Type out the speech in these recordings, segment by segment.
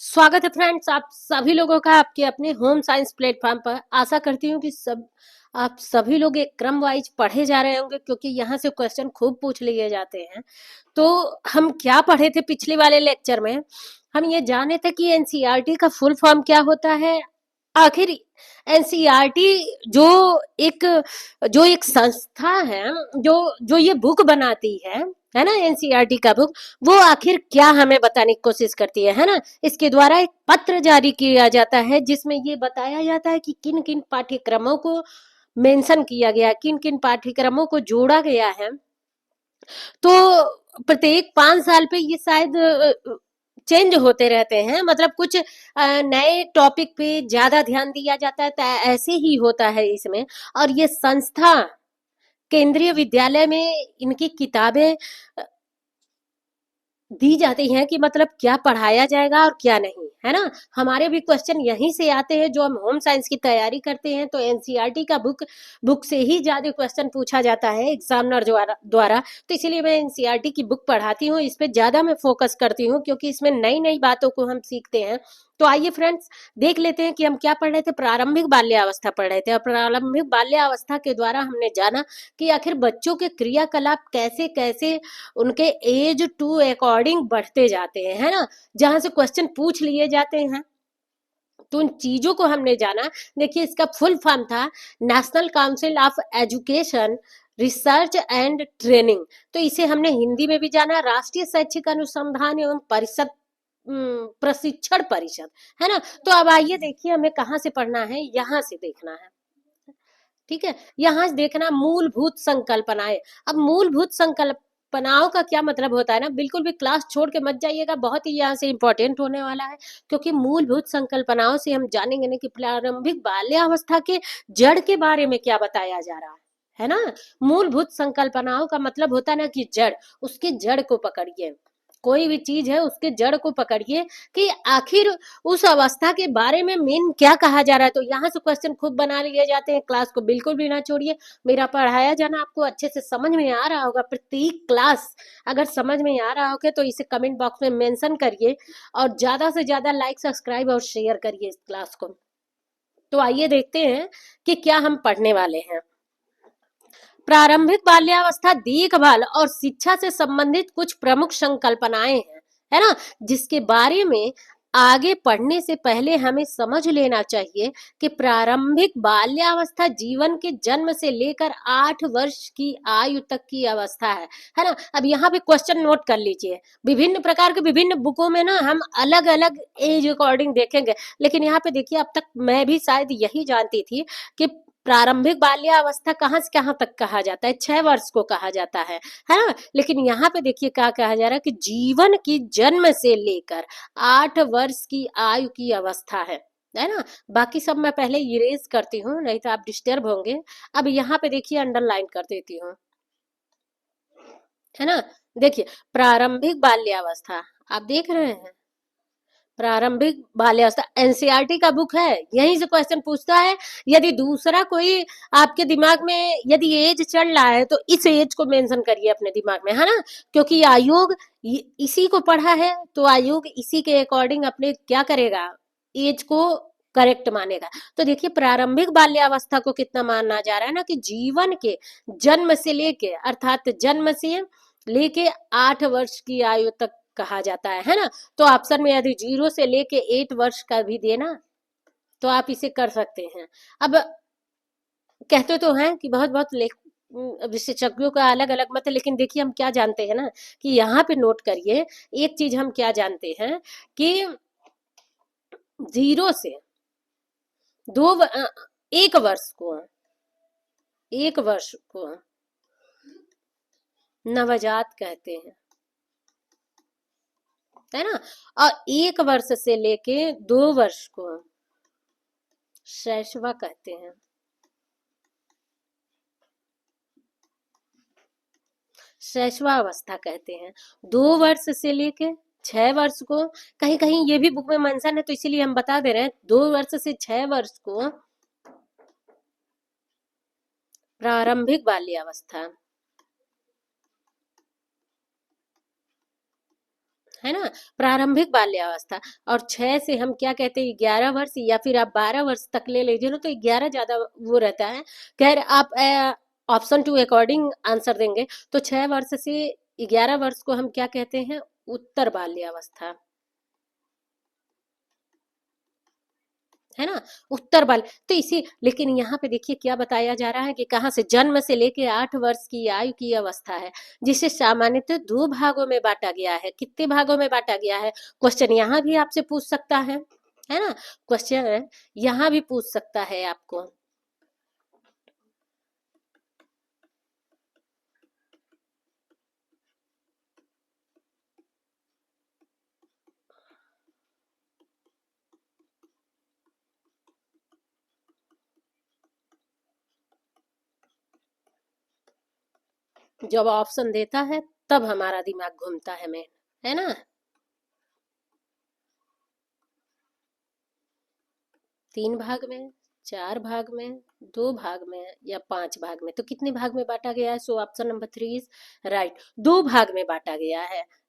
स्वागत है फ्रेंड्स, आप सभी लोगों का आपके अपने होम साइंस प्लेटफॉर्म पर। आशा करती हूँ कि आप सभी लोग एक क्रम वाइज पढ़े जा रहे होंगे, क्योंकि यहाँ से क्वेश्चन खूब पूछ लिए जाते हैं। तो हम क्या पढ़े थे पिछले वाले लेक्चर में? हम ये जाने थे कि एनसीईआरटी का फुल फॉर्म क्या होता है। आखिर एनसीईआरटी जो एक जो एक संस्था है, जो जो ये बुक बनाती है ना, एनसीईआरटी का बुक, वो आखिर क्या हमें बताने की कोशिश करती है ना। इसके द्वारा एक पत्र जारी किया जाता है जिसमें ये बताया जाता है कि किन किन पाठ्यक्रमों को मेंशन किया गया, किन किन पाठ्यक्रमों को जोड़ा गया है। तो प्रत्येक 5 साल पे ये शायद चेंज होते रहते हैं, मतलब कुछ नए टॉपिक पे ज्यादा ध्यान दिया जाता है, तो ऐसे ही होता है इसमें। और ये संस्था केंद्रीय विद्यालय में इनकी किताबें दी जाती हैं कि मतलब क्या पढ़ाया जाएगा और क्या नहीं, है ना। हमारे भी क्वेश्चन यहीं से आते हैं, जो हम होम साइंस की तैयारी करते हैं तो एनसीईआरटी का बुक से ही ज्यादा क्वेश्चन पूछा जाता है एग्जामिनर द्वारा। तो इसीलिए मैं एनसीईआरटी की बुक पढ़ाती हूँ, इस पे ज्यादा मैं फोकस करती हूँ, क्योंकि इसमें नई नई बातों को हम सीखते हैं। तो आइए फ्रेंड्स, देख लेते हैं कि हम क्या पढ़ रहे थे। प्रारंभिक बाल्यावस्था पढ़ रहे थे, और प्रारंभिक बाल्यावस्था के द्वारा हमने जाना कि आखिर बच्चों के क्रियाकलाप कैसे कैसे उनके एज टू अकॉर्डिंग बढ़ते जाते हैं, है ना। जहां से क्वेश्चन पूछ लिए जाते हैं, तो उन चीजों को हमने जाना। देखिए, इसका फुल फॉर्म था national council of education research and training. तो इसे हमने हिंदी में भी जाना, राष्ट्रीय शैक्षिक अनुसंधान एवं परिषद, प्रशिक्षण परिषद, है ना। तो अब आइए देखिए, हमें कहाँ से पढ़ना है, यहाँ से देखना है। ठीक है, यहाँ से देखना मूलभूत संकल्पनाएं। अब मूलभूत संकल्पनाओं का क्या मतलब होता है ना, बिल्कुल भी क्लास छोड़ के मत जाइएगा, बहुत ही यहाँ से इंपॉर्टेंट होने वाला है। क्योंकि मूलभूत संकल्पनाओं से हम जानेंगे ना कि प्रारंभिक बाल्यावस्था के जड़ के बारे में क्या बताया जा रहा है ना। मूलभूत संकल्पनाओं का मतलब होता है ना कि जड़, उसके जड़ को पकड़िए। कोई भी चीज है उसके जड़ को पकड़िए कि आखिर उस अवस्था के बारे में मेन क्या कहा जा रहा है। तो यहाँ से क्वेश्चन खूब बना लिए जाते हैं, क्लास को बिल्कुल भी ना छोड़िए। मेरा पढ़ाया जाना आपको अच्छे से समझ में आ रहा होगा, प्रत्येक क्लास अगर समझ में आ रहा होगा तो इसे कमेंट बॉक्स में मेंशन करिए, और ज्यादा से ज्यादा लाइक सब्सक्राइब और शेयर करिए इस क्लास को। तो आइए देखते हैं कि क्या हम पढ़ने वाले हैं। प्रारंभिक बाल्यावस्था देखभाल और शिक्षा से संबंधित कुछ प्रमुख संकल्पनाएं हैं, है ना, जिसके बारे में आगे पढ़ने से पहले हमें समझ लेना चाहिए कि प्रारंभिक बाल्यावस्था जीवन के जन्म से लेकर 8 वर्ष की आयु तक की अवस्था है ना। अब यहाँ पे क्वेश्चन नोट कर लीजिए, विभिन्न प्रकार के विभिन्न बुकों में ना हम अलग अलग एज अकॉर्डिंग देखेंगे, लेकिन यहाँ पे देखिए, अब तक मैं भी शायद यही जानती थी कि प्रारंभिक बाल्यावस्था कहाँ से कहाँ तक कहा जाता है, 6 वर्ष को कहा जाता है ना। लेकिन यहाँ पे देखिए क्या कहा जा रहा है कि जीवन की जन्म से लेकर 8 वर्ष की आयु की अवस्था है ना। बाकी सब मैं पहले इरेज करती हूँ, नहीं तो आप डिस्टर्ब होंगे। अब यहाँ पे देखिए अंडरलाइन कर देती हूँ, है ना। देखिए, प्रारंभिक बाल्यावस्था आप देख रहे हैं, प्रारंभिक बाल्यावस्था एनसीईआरटी का बुक है, यहीं से क्वेश्चन पूछता है। यदि दूसरा कोई आपके दिमाग में यदि एज चल रहा है तो इस एज को मेंशन करिए अपने दिमाग में, है ना। क्योंकि आयोग इसी को पढ़ा है, तो आयोग इसी के अकॉर्डिंग अपने क्या करेगा, एज को करेक्ट मानेगा। तो देखिए, प्रारंभिक बाल्यावस्था को कितना माना जा रहा है ना कि जीवन के जन्म से लेके, अर्थात जन्म से लेके 8 वर्ष की आयु तक कहा जाता है ना। तो ऑप्शन में यदि 0 से लेके 8 वर्ष का भी देना तो आप इसे कर सकते हैं। अब कहते तो हैं कि बहुत बहुत विशेषज्ञों का अलग अलग मत है, लेकिन देखिए हम क्या जानते हैं ना कि यहाँ पे नोट करिए, एक चीज हम क्या जानते हैं कि 0 से 1 वर्ष को, 1 वर्ष को नवजात कहते हैं, है ना। और 1 वर्ष से लेके 2 वर्ष को शैशवा कहते हैं। शैशवावस्था कहते हैं। 2 वर्ष से लेके 6 वर्ष को, कहीं कहीं ये भी बुक में मेंशन है तो इसीलिए हम बता दे रहे हैं, 2 वर्ष से 6 वर्ष को प्रारंभिक बाल्यावस्था, है ना, प्रारंभिक बाल्यावस्था। और 6 से हम क्या कहते हैं, 11 वर्ष, या फिर आप 12 वर्ष तक ले लीजिए ना, तो 11 ज्यादा वो रहता है। खैर आप ऑप्शन टू अकॉर्डिंग आंसर देंगे, तो 6 वर्ष से 11 वर्ष को हम क्या कहते हैं, उत्तर बाल्यावस्था, है ना, उत्तर बाल। तो इसी, लेकिन यहाँ पे देखिए क्या बताया जा रहा है कि कहाँ से, जन्म से लेके 8 वर्ष की आयु की अवस्था है, जिसे सामान्यतः 2 भागों में बांटा गया है। कितने भागों में बांटा गया है, क्वेश्चन यहाँ भी आपसे पूछ सकता है ना, क्वेश्चन यहाँ भी पूछ सकता है आपको। जब ऑप्शन देता है तब हमारा दिमाग घूमता है मेन, है ना। 3 भाग में, 4 भाग में, 2 भाग में, या 5 भाग में, तो कितने भाग में बांटा गया है, so option number 3 is right, 2 भाग में बांटा गया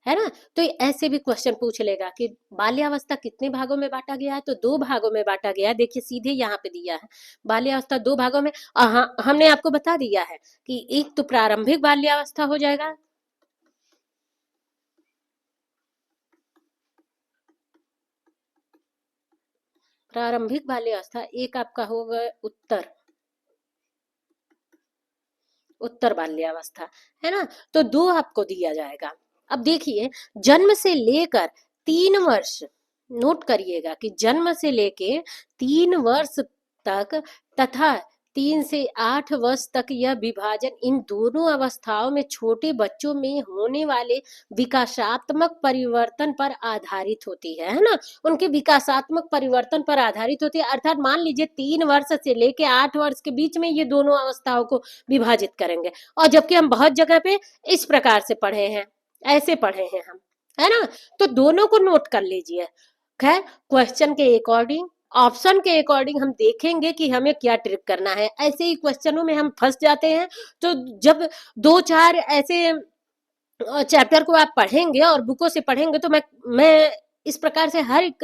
है ना। तो ऐसे भी क्वेश्चन पूछ लेगा कि बाल्यावस्था कितने भागों में बांटा गया है, तो 2 भागों में बांटा गया है। देखिए सीधे यहाँ पे दिया है, बाल्यावस्था 2 भागों में। हाँ, हमने आपको बता दिया है कि एक तो प्रारंभिक बाल्यावस्था हो जाएगा, प्रारंभिक बाल्यावस्था, एक आपका होगा उत्तर, उत्तर बाल्यावस्था, है ना। तो 2 आपको दिया जाएगा। अब देखिए, जन्म से लेकर 3 वर्ष, नोट करिएगा कि जन्म से लेके 3 वर्ष तक तथा 3 से 8 वर्ष तक यह विभाजन इन दोनों अवस्थाओं में छोटे बच्चों में होने वाले विकासात्मक परिवर्तन पर आधारित होती है ना, उनके विकासात्मक परिवर्तन पर आधारित होती है। अर्थात मान लीजिए 3 वर्ष से लेके 8 वर्ष के बीच में ये दोनों अवस्थाओं को विभाजित करेंगे, और जबकि हम बहुत जगह पे इस प्रकार से पढ़े हैं, ऐसे पढ़े हैं हम, है ना। तो दोनों को नोट कर लीजिए। खैर, क्वेश्चन के अकॉर्डिंग, ऑप्शन के अकॉर्डिंग हम देखेंगे कि हमें क्या ट्रिक करना है। ऐसे ही क्वेश्चनों में हम फंस जाते हैं, तो जब 2-4 ऐसे चैप्टर को आप पढ़ेंगे और बुकों से पढ़ेंगे, तो मैं इस प्रकार से हर एक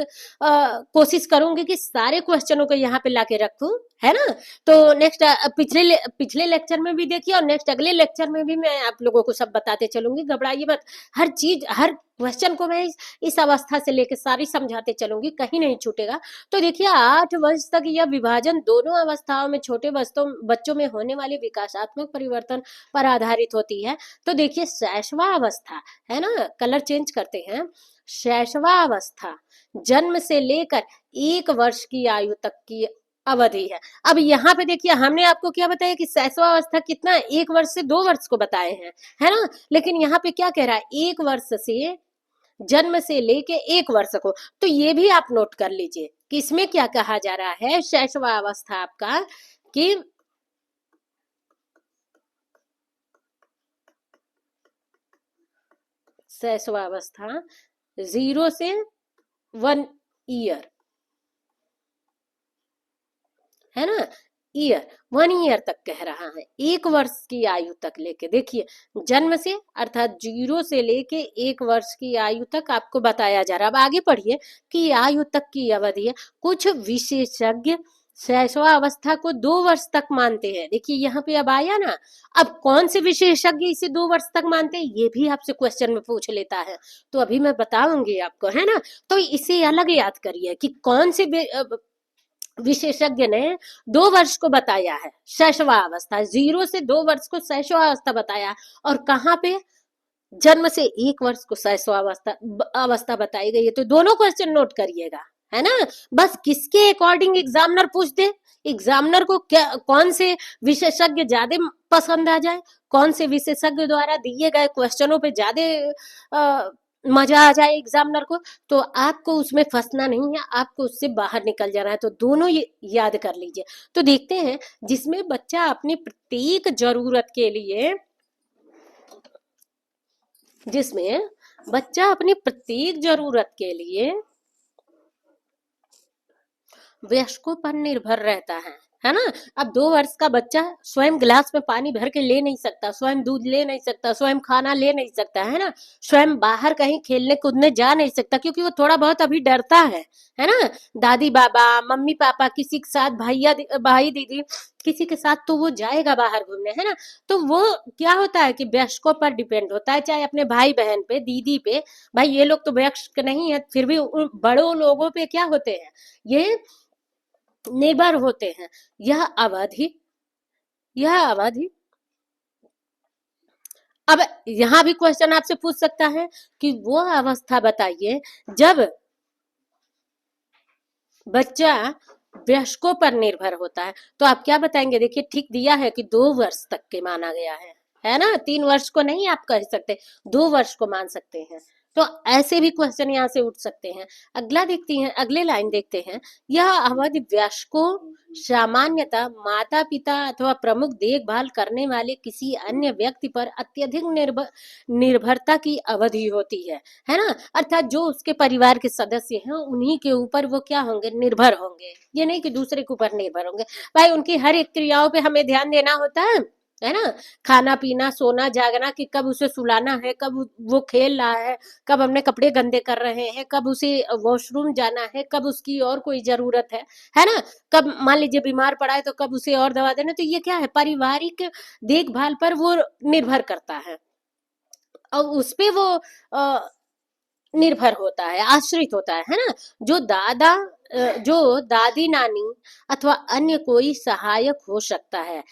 कोशिश करूंगी कि सारे क्वेश्चनों को यहाँ पे लाके रखूं, है ना। तो नेक्स्ट पिछले लेक्चर में भी देखिए, और नेक्स्ट अगले लेक्चर में भी मैं आप लोगों को सब बताते चलूंगी, घबराइए मत। हर चीज, हर क्वेश्चन को मैं इस अवस्था से लेके सारी समझाते चलूंगी, कहीं नहीं छूटेगा। तो देखिए, 8 वर्ष तक यह विभाजन दोनों अवस्थाओं में छोटे बच्चों में होने वाले विकासात्मक परिवर्तन पर आधारित होती है। तो देखिए, शैशवा अवस्था, है ना, कलर चेंज करते हैं, शैशवा अवस्था जन्म से लेकर 1 वर्ष की आयु तक की अवधि है। अब यहाँ पे देखिए, हमने आपको क्या बताया कि शैशवा अवस्था कितना है, 1 वर्ष से 2 वर्ष को बताए हैं, है ना। लेकिन यहाँ पे क्या कह रहा है, 1 वर्ष से, जन्म से लेके 1 वर्ष को। तो ये भी आप नोट कर लीजिए कि इसमें क्या कहा जा रहा है, शैशवा अवस्था आपका, कि शैशवावस्था 0 से 1 ईयर, है ना, ईयर, 1 ईयर तक कह रहा है, 1 वर्ष की आयु तक लेके। देखिए, जन्म से अर्थात 0 से लेके 1 वर्ष की आयु तक आपको बताया जा रहा है। अब आगे पढ़िए कि आयु तक की अवधि है। कुछ विशेषज्ञ शैशवा अवस्था को 2 वर्ष तक मानते हैं। देखिए यहाँ पे अब आया ना, अब कौन से विशेषज्ञ इसे 2 वर्ष तक मानते हैं, ये भी आपसे क्वेश्चन में पूछ लेता है, तो अभी मैं बताऊंगी आपको, है ना। तो इसे अलग याद करिए कि कौन से विशेषज्ञ ने 2 वर्ष को बताया है, शैशवा अवस्था, 0 से 2 वर्ष को शैशवा अवस्था बताया, और कहाँ पे, जन्म से 1 वर्ष को शैशवा अवस्था बताई गई है। तो दोनों क्वेश्चन नोट करिएगा, है ना। बस किसके अकॉर्डिंग एग्जामिनर पूछ दे, एग्जामिनर को क्या, कौन से विशेषज्ञ ज्यादा पसंद आ जाए, कौन से विशेषज्ञ द्वारा दिए गए क्वेश्चनों पे ज्यादा मजा आ जाए एग्जामिनर को, तो आपको उसमें फंसना नहीं है, आपको उससे बाहर निकल जाना है। तो दोनों ये याद कर लीजिए। तो देखते हैं, जिसमें बच्चा अपनी प्रत्येक जरूरत के लिए, जिसमें बच्चा अपनी प्रत्येक जरूरत के लिए वयस्कों पर निर्भर रहता है, है ना। अब 2 वर्ष का बच्चा स्वयं गिलास में पानी भर के ले नहीं सकता, स्वयं दूध ले नहीं सकता, स्वयं खाना ले नहीं सकता, है ना। स्वयं बाहर कहीं खेलने कूदने जा नहीं सकता, क्योंकि वो थोड़ा बहुत अभी डरता है ना। दादी बाबा, मम्मी पापा किसी के साथ, भाई दीदी किसी के साथ तो वो जाएगा बाहर घूमने, है ना। तो वो क्या होता है कि वयस्कों पर डिपेंड होता है, चाहे अपने भाई बहन पे, दीदी पे। भाई ये लोग तो वयस्क नहीं है, फिर भी बड़ों लोगों पे क्या होते हैं, ये निर्भर होते हैं। यह अवधि यह अवधि अब यहाँ भी क्वेश्चन आपसे पूछ सकता है कि वो अवस्था बताइए जब बच्चा वयस्कों पर निर्भर होता है। तो आप क्या बताएंगे? देखिए ठीक दिया है कि 2 वर्ष तक के माना गया है ना। 3 वर्ष को नहीं आप कह सकते, 2 वर्ष को मान सकते हैं। तो ऐसे भी क्वेश्चन यहाँ से उठ सकते हैं। अगला देखते हैं, अगले लाइन देखते हैं। यह अवधि वयस्कों, सामान्यतः माता पिता अथवा प्रमुख देखभाल करने वाले किसी अन्य व्यक्ति पर अत्यधिक निर्भरता की अवधि होती है ना। अर्थात जो उसके परिवार के सदस्य हैं उन्हीं के ऊपर वो क्या होंगे, निर्भर होंगे। ये नहीं कि दूसरे के ऊपर निर्भर होंगे। भाई उनकी हर एक क्रियाओं पे हमें ध्यान देना होता है ना। खाना पीना, सोना, जागना, कि कब उसे सुलाना है, कब वो खेल रहा है, कब हमने कपड़े गंदे कर रहे हैं, कब उसे वॉशरूम जाना है, कब उसकी और कोई जरूरत है ना। कब मान लीजिए बीमार पड़ा है तो कब उसे और दवा देना। तो ये क्या है, पारिवारिक देखभाल पर वो निर्भर करता है और उस पे वो निर्भर होता है, आश्रित होता है ना। जो दादी नानी अथवा अन्य कोई सहायक हो सकता है।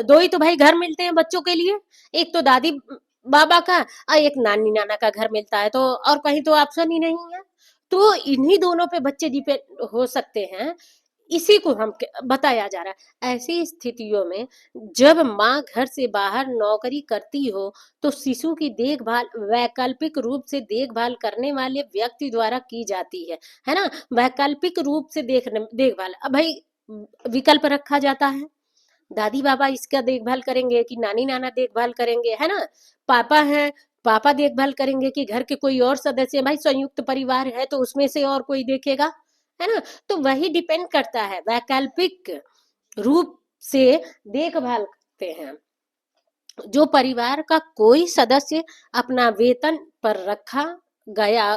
दो ही तो भाई घर मिलते हैं बच्चों के लिए, एक तो दादी बाबा का और एक नानी नाना का घर मिलता है, तो और कहीं तो ऑप्शन ही नहीं है। तो इन्हीं दोनों पे बच्चे डिपेंड हो सकते हैं। इसी को हम बताया जा रहा है। ऐसी स्थितियों में जब माँ घर से बाहर नौकरी करती हो तो शिशु की देखभाल वैकल्पिक रूप से देखभाल करने वाले व्यक्ति द्वारा की जाती है ना। वैकल्पिक रूप से देखभाल, अब भाई विकल्प रखा जाता है। दादी बाबा इसका देखभाल करेंगे कि नानी नाना देखभाल करेंगे, है ना। पापा हैं, पापा देखभाल करेंगे कि घर के कोई और सदस्य, भाई संयुक्त परिवार है तो उसमें से और कोई देखेगा, है ना। तो वही डिपेंड करता है, वैकल्पिक रूप से देखभाल करते हैं। जो परिवार का कोई सदस्य अपना वेतन पर रखा गया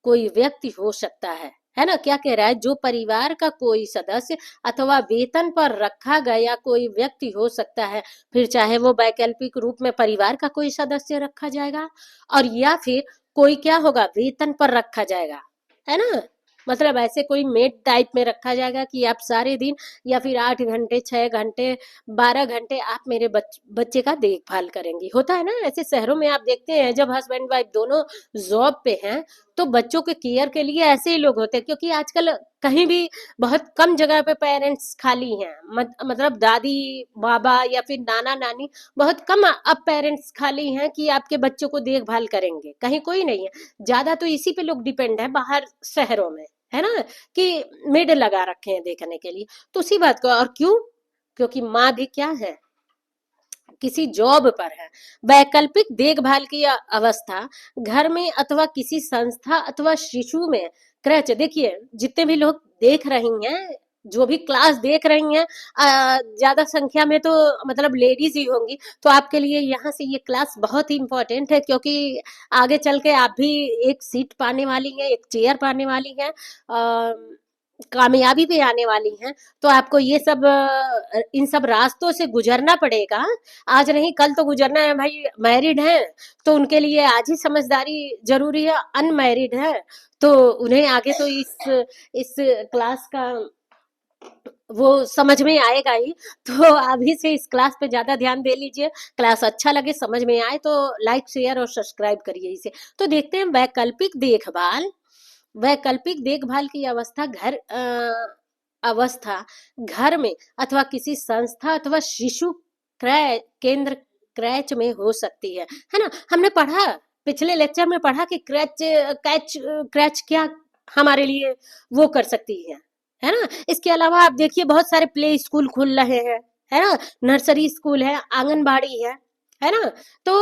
कोई व्यक्ति हो सकता है ना। क्या कह रहा है, जो परिवार का कोई सदस्य अथवा वेतन पर रखा गया कोई व्यक्ति हो सकता है, फिर चाहे वो वैकल्पिक रूप में परिवार का कोई सदस्य रखा जाएगा और या फिर कोई क्या होगा, वेतन पर रखा जाएगा, है ना। मतलब ऐसे कोई मेड टाइप में रखा जाएगा कि आप सारे दिन या फिर 8 घंटे, 6 घंटे, 12 घंटे आप मेरे बच्चे का देखभाल करेंगी। होता है ना ऐसे शहरों में, आप देखते हैं जब हस्बैंड वाइफ दोनों जॉब पे हैं तो बच्चों के केयर के लिए ऐसे ही लोग होते हैं। क्योंकि आजकल कहीं भी बहुत कम जगह पे पेरेंट्स खाली हैं, मतलब दादी बाबा या फिर नाना नानी, बहुत कम अब पेरेंट्स खाली हैं कि आपके बच्चों को देखभाल करेंगे, कहीं कोई नहीं है। ज्यादा तो इसी पे लोग डिपेंड है बाहर शहरों में, है ना, कि मेड लगा रखे हैं देखने के लिए। तो उसी बात को, और क्यों, क्योंकि माँ भी क्या है, किसी जॉब पर है। वैकल्पिक देखभाल की अवस्था घर में अथवा किसी संस्था अथवा शिशु में क्रच, देखिए जितने भी लोग देख रही हैं, जो भी क्लास देख रही हैं, ज्यादा संख्या में तो मतलब लेडीज ही होंगी, तो आपके लिए यहाँ से ये क्लास बहुत ही इंपॉर्टेंट है। क्योंकि आगे चल के आप भी एक सीट पाने वाली हैं, एक चेयर पाने वाली हैं, कामयाबी पे आने वाली हैं। तो आपको ये सब इन सब रास्तों से गुजरना पड़ेगा। आज नहीं कल तो गुजरना है भाई। मैरिड है तो उनके लिए आज ही समझदारी जरूरी है, अनमैरिड है तो उन्हें आगे तो इस क्लास का वो समझ में आएगा ही। तो अभी से इस क्लास पे ज्यादा ध्यान दे लीजिए। क्लास अच्छा लगे, समझ में आए तो लाइक शेयर और सब्सक्राइब करिए इसे। तो देखते हैं वैकल्पिक देखभाल की अवस्था घर में अथवा किसी संस्था अथवा शिशु केंद्र क्रैच में हो सकती है ना। हमने पढ़ा, पिछले लेक्चर में पढ़ा कि क्रैच क्या हमारे लिए वो कर सकती है ना। इसके अलावा आप देखिए बहुत सारे प्ले स्कूल खुल रहे हैं, है ना, नर्सरी स्कूल है, आंगनबाड़ी है ना। तो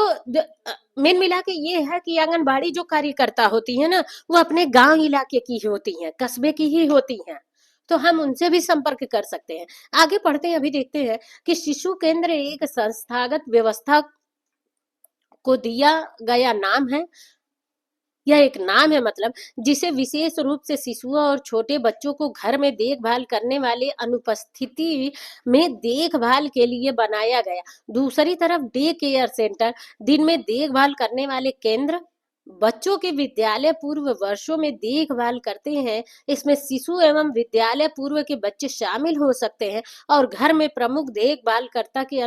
मेन मिला के ये है कि आंगनबाड़ी जो कार्यकर्ता होती है ना, वो अपने गांव इलाके की ही होती हैं, कस्बे की ही होती हैं। तो हम उनसे भी संपर्क कर सकते हैं। आगे पढ़ते हैं, अभी देखते हैं कि शिशु केंद्र एक संस्थागत व्यवस्था को दिया गया नाम है। यह एक नाम है, मतलब जिसे विशेष रूप से शिशुओं और छोटे बच्चों को घर में देखभाल करने वाले अनुपस्थिति में देखभाल के लिए बनाया गया। दूसरी तरफ डे केयर सेंटर दिन में देखभाल करने वाले केंद्र बच्चों के विद्यालय पूर्व वर्षों में देखभाल करते हैं। इसमें शिशु एवं विद्यालय पूर्व के बच्चे शामिल हो सकते हैं और घर में प्रमुख देखभालकर्ता की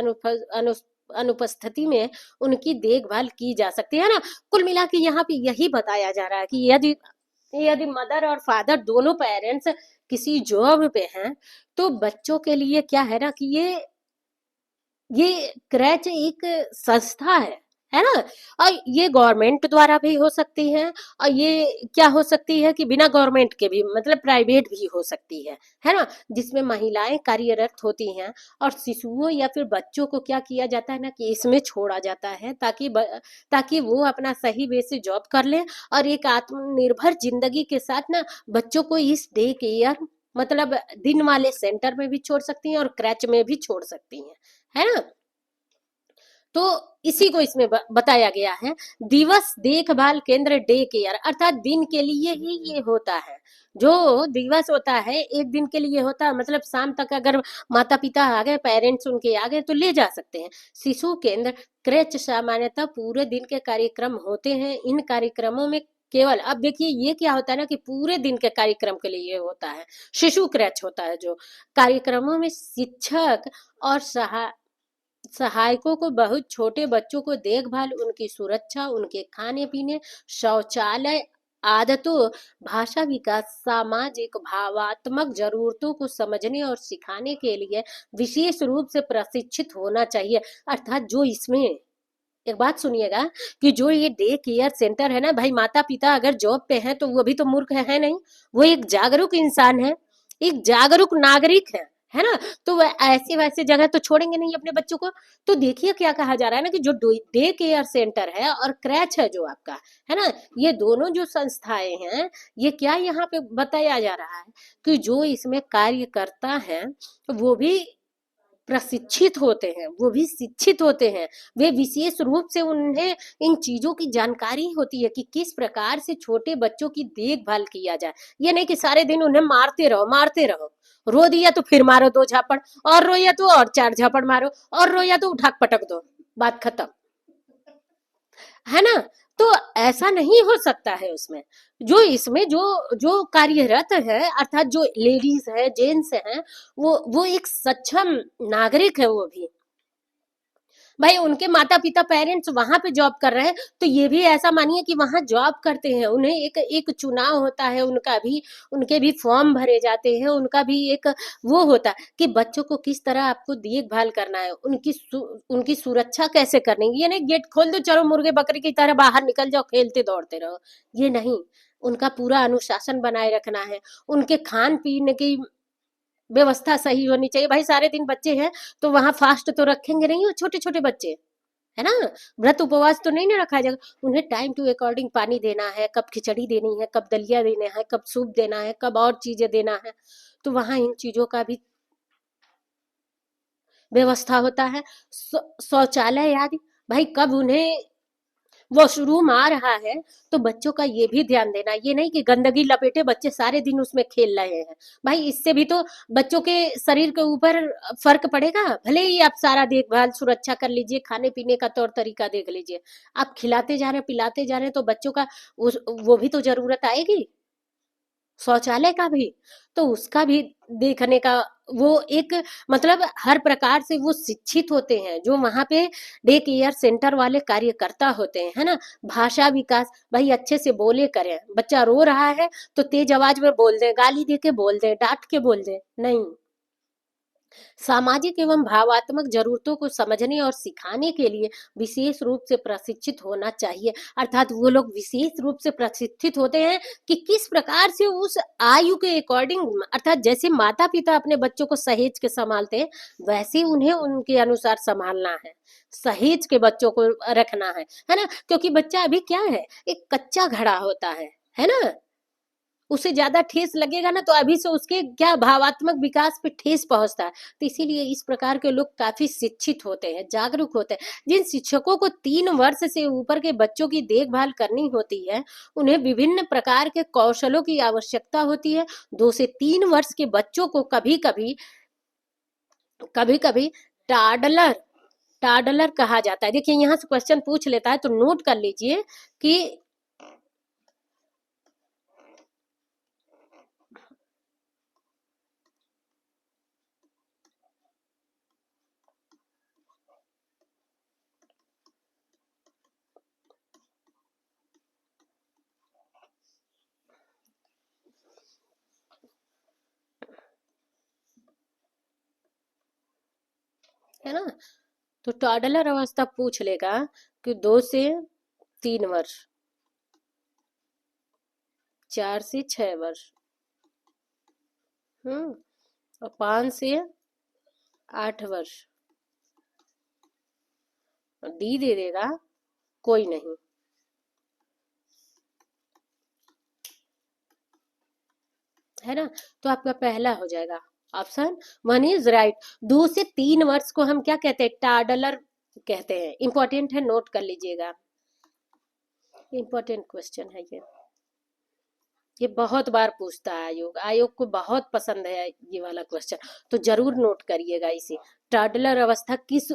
अनुपस्थिति में उनकी देखभाल की जा सकती है ना। कुल मिला के यहाँ पे यही बताया जा रहा है कि यदि यदि मदर और फादर दोनों पेरेंट्स किसी जॉब पे हैं, तो बच्चों के लिए क्या है ना कि ये क्रैच एक संस्था है ना। और ये गवर्नमेंट द्वारा भी हो सकती है, और ये क्या हो सकती है कि बिना गवर्नमेंट के भी, मतलब प्राइवेट भी हो सकती है ना, जिसमें महिलाएं कार्यरत होती हैं और शिशुओं या फिर बच्चों को क्या किया जाता है ना कि इसमें छोड़ा जाता है ताकि वो अपना सही वे से जॉब कर ले और एक आत्मनिर्भर जिंदगी के साथ ना बच्चों को इस डे केयर, मतलब दिन वाले सेंटर में भी छोड़ सकती हैं और क्रैच में भी छोड़ सकती हैं, है ना। तो इसी को इसमें बताया गया है। दिवस देखभाल केंद्र डे केयर, अर्थात दिन के लिए ही ये होता है। जो दिवस होता है एक दिन के लिए होता है, मतलब शाम तक अगर माता पिता आ गए, पेरेंट्स उनके आ गए तो ले जा सकते हैं। शिशु केंद्र क्रेच सामान्यतः पूरे दिन के कार्यक्रम होते हैं। इन कार्यक्रमों में केवल, अब देखिए ये क्या होता है ना कि पूरे दिन के कार्यक्रम के लिए ये होता है, शिशु क्रैच होता है। जो कार्यक्रमों में शिक्षक और सहायकों को बहुत छोटे बच्चों को देखभाल, उनकी सुरक्षा, उनके खाने पीने, शौचालय आदतों, भाषा विकास, सामाजिक भावात्मक जरूरतों को समझने और सिखाने के लिए विशेष रूप से प्रशिक्षित होना चाहिए। अर्थात जो इसमें, एक बात सुनिएगा कि जो ये डे केयर सेंटर है ना भाई, माता पिता अगर जॉब पे हैं तो वो भी तो मूर्ख है नहीं, वो एक जागरूक इंसान है, एक जागरूक नागरिक है ना। तो वह ऐसे वैसे जगह तो छोड़ेंगे नहीं अपने बच्चों को। तो देखिए क्या कहा जा रहा है ना कि जो डे केयर सेंटर है और क्रैच है जो आपका, है ना, ये दोनों जो संस्थाएं हैं, ये क्या यहाँ पे बताया जा रहा है कि जो इसमें कार्य करता है वो भी प्रशिक्षित होते हैं, वो भी शिक्षित होते हैं। वे विशेष रूप से उन्हें इन चीजों की जानकारी होती है कि किस प्रकार से छोटे बच्चों की देखभाल किया जाए। ये नहीं कि सारे दिन उन्हें मारते रहो, रो दिया तो फिर मारो 2 झापड़, और रोया तो और 4 झापड़ मारो, और रोया तो उठा पटक दो, बात खत्म, है ना। तो ऐसा नहीं हो सकता है उसमें। जो इसमें जो जो कार्यरत है, अर्थात जो लेडीज है, जेंट्स हैं, वो एक सक्षम नागरिक है। वो भी भाई उनके माता पिता पेरेंट्स वहां पे जॉब कर रहे हैं, तो ये भी ऐसा मानिए कि वहां जॉब करते हैं, उन्हें एक एक चुनाव होता है, उनका भी, उनके भी फॉर्म भरे जाते हैं, उनका भी एक वो होता है कि बच्चों को किस तरह आपको देखभाल करना है, उनकी सुरक्षा कैसे करनी है। ये नहीं गेट खोल दो चलो मुर्गे बकरी की तरह बाहर निकल जाओ खेलते दौड़ते रहो, ये नहीं। उनका पूरा अनुशासन बनाए रखना है, उनके खान पीने की व्यवस्था सही होनी चाहिए। भाई सारे दिन बच्चे हैं तो वहां फास्ट तो रखेंगे नहीं, वो छोटे छोटे बच्चे, है ना, व्रत उपवास तो नहीं ना रखा जाएगा। उन्हें टाइम टू अकॉर्डिंग पानी देना है, कब खिचड़ी देनी है, कब दलिया देना है, कब सूप देना है, कब और चीजें देना है। तो वहां इन चीजों का भी व्यवस्था होता है। शौचालय आदि, भाई कब उन्हें वॉशरूम आ रहा है तो बच्चों का ये भी ध्यान देना, ये नहीं कि गंदगी लपेटे बच्चे सारे दिन उसमें खेल रहे हैं। भाई इससे भी तो बच्चों के शरीर के ऊपर फर्क पड़ेगा। भले ही आप सारा देखभाल सुरक्षा कर लीजिए, खाने पीने का तौर तरीका देख लीजिए, आप खिलाते जा रहे हैं पिलाते जा रहे हैं तो बच्चों का वो भी तो जरूरत आएगी, शौचालय का भी। तो उसका भी देखने का वो एक, मतलब हर प्रकार से वो शिक्षित होते हैं जो वहां पे डे केयर सेंटर वाले कार्यकर्ता होते हैं, है ना। भाषा विकास, भाई अच्छे से बोले करें, बच्चा रो रहा है तो तेज आवाज में बोल दें, गाली दे के बोल दें, डांट के बोल दें, नहीं। सामाजिक एवं भावात्मक जरूरतों को समझने और सिखाने के लिए विशेष रूप से प्रशिक्षित होना चाहिए। अर्थात वो लोग विशेष रूप से प्रशिक्षित होते हैं कि किस प्रकार से उस आयु के अकॉर्डिंग, अर्थात जैसे माता पिता अपने बच्चों को सहेज के संभालते हैं वैसे उन्हें उनके अनुसार संभालना है, सहेज के बच्चों को रखना है ना। क्योंकि बच्चा अभी क्या है, एक कच्चा घड़ा होता है ना। उसे ज्यादा ठेस लगेगा ना, तो अभी से उसके क्या भावात्मक विकास पे ठेस पहुंचता है। तो इसीलिए इस प्रकार के लोग काफी शिक्षित होते हैं, जागरूक होते हैं। जिन शिक्षकों को 3 वर्ष से ऊपर के बच्चों की देखभाल करनी होती है, उन्हें विभिन्न प्रकार के कौशलों की आवश्यकता होती है। 2 से 3 वर्ष के बच्चों को कभी कभी कभी कभी टाडलर टाडलर कहा जाता है। देखिए यहाँ से क्वेश्चन पूछ लेता है, तो नोट कर लीजिए कि है ना, तो टॉडलर अवस्था पूछ लेगा कि 2 से 3 वर्ष, 4 से 6 वर्ष, और 5 से 8 वर्ष। डी दे देगा कोई नहीं, है ना। तो आपका पहला हो जाएगा ऑप्शन 1 इज राइट। 2 से 3 वर्ष को हम क्या कहते हैं, टाडलर कहते हैं। इंपॉर्टेंट है, नोट कर लीजिएगा, इंपॉर्टेंट क्वेश्चन है ये बहुत बार पूछता है आयोग, आयोग को बहुत पसंद है ये वाला क्वेश्चन, तो जरूर नोट करिएगा इसे। टाडलर अवस्था किस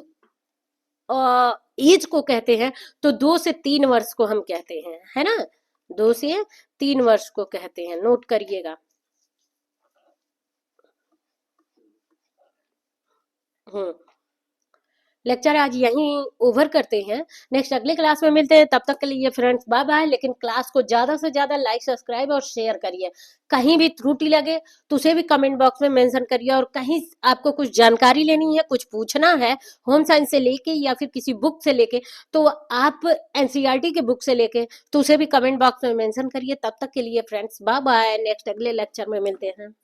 एज को कहते हैं, तो 2 से 3 वर्ष को हम कहते हैं, है ना। 2 से 3 वर्ष को कहते हैं, नोट करिएगा। हम्म लेक्चर आज यहीं ओवर करते हैं, नेक्स्ट अगले क्लास में मिलते हैं। तब तक के लिए फ्रेंड्स बाय बाय। लेकिन क्लास को ज्यादा से ज्यादा लाइक, सब्सक्राइब और शेयर करिए। कहीं भी त्रुटि लगे तो उसे भी कमेंट बॉक्स में मेंशन करिए, और कहीं आपको कुछ जानकारी लेनी है, कुछ पूछना है होम साइंस से लेके या फिर किसी बुक से लेके, तो आप एनसीईआरटी के बुक से लेके, तो उसे भी कमेंट बॉक्स में मेंशन करिए। तब तक के लिए फ्रेंड्स बाय बाय, नेक्स्ट अगले लेक्चर में मिलते हैं।